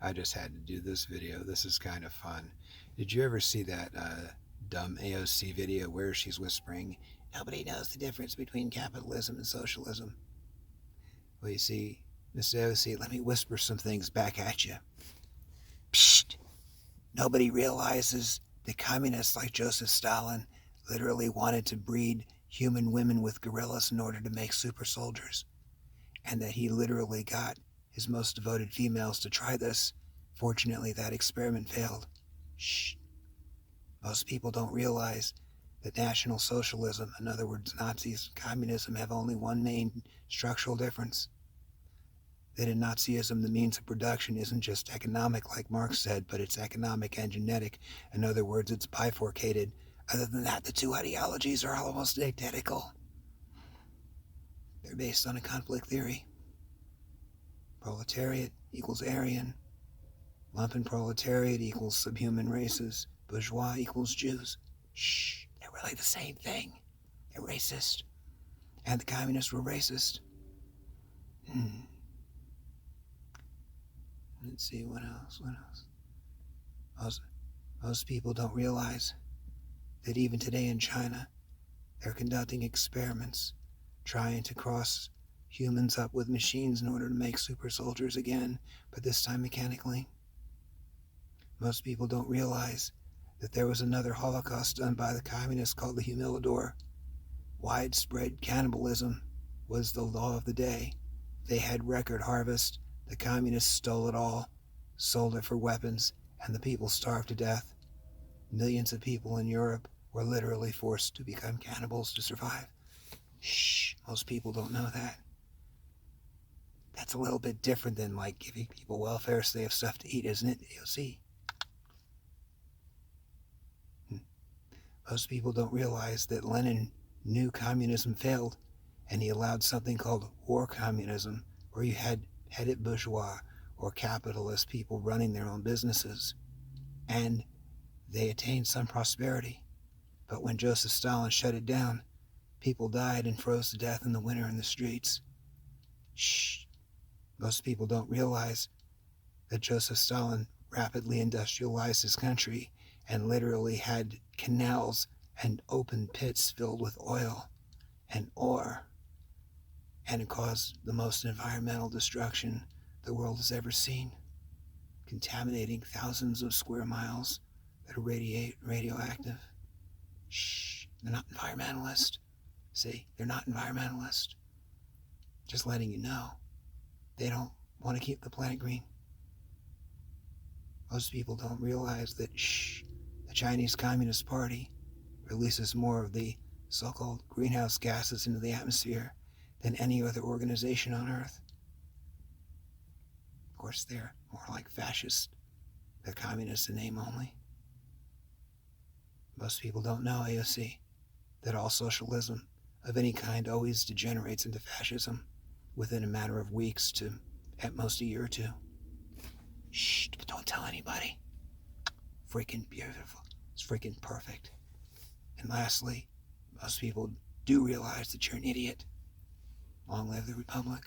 I just had to do this video. This is kind of fun. Did you ever see that dumb AOC video where she's whispering, "Nobody knows the difference between capitalism and socialism"? Well, you see, Miss AOC, let me whisper some things back at you. Psst! Nobody realizes that communists like Joseph Stalin literally wanted to breed human women with gorillas in order to make super soldiers, and that he literally got his most devoted females to try this. Fortunately, that experiment failed. Shh. Most people don't realize that National Socialism, in other words, Nazis, communism, have only one main structural difference. That in Nazism, the means of production isn't just economic, like Marx said, but it's economic and genetic. In other words, it's bifurcated. Other than that, the two ideologies are almost identical. They're based on a conflict theory. Proletariat equals Aryan. Lumpen proletariat equals subhuman races. Bourgeois equals Jews. Shh, they're really the same thing. They're racist. And the communists were racist. Let's see, what else? Most people don't realize that even today in China, they're conducting experiments trying to cross humans up with machines in order to make super soldiers again, but this time mechanically. Most people don't realize that there was another Holocaust done by the communists called the Humilidor. Widespread cannibalism was the law of the day. They had record harvest. The communists stole it all, sold it for weapons, and the people starved to death. Millions of people in Europe were literally forced to become cannibals to survive. Shh, most people don't know that. That's a little bit different than like giving people welfare so they have stuff to eat, isn't it, AOC? Most people don't realize that Lenin knew communism failed, and he allowed something called war communism, where you had headed bourgeois or capitalist people running their own businesses, and they attained some prosperity. But when Joseph Stalin shut it down, people died and froze to death in the winter in the streets. Shh. Most people don't realize that Joseph Stalin rapidly industrialized his country and literally had canals and open pits filled with oil and ore, and it caused the most environmental destruction the world has ever seen, contaminating thousands of square miles that are radioactive. Shh, they're not environmentalists. See, they're not environmentalists. Just letting you know, they don't want to keep the planet green. Most people don't realize that, the Chinese Communist Party releases more of the so-called greenhouse gases into the atmosphere than any other organization on Earth. Of course, they're more like fascists. They're communists in name only. Most people don't know, AOC, that all socialism of any kind always degenerates into fascism within a matter of weeks to at most a year or two. Shh, but don't tell anybody. Freaking beautiful. It's freaking perfect. And lastly, most people do realize that you're an idiot. Long live the Republic.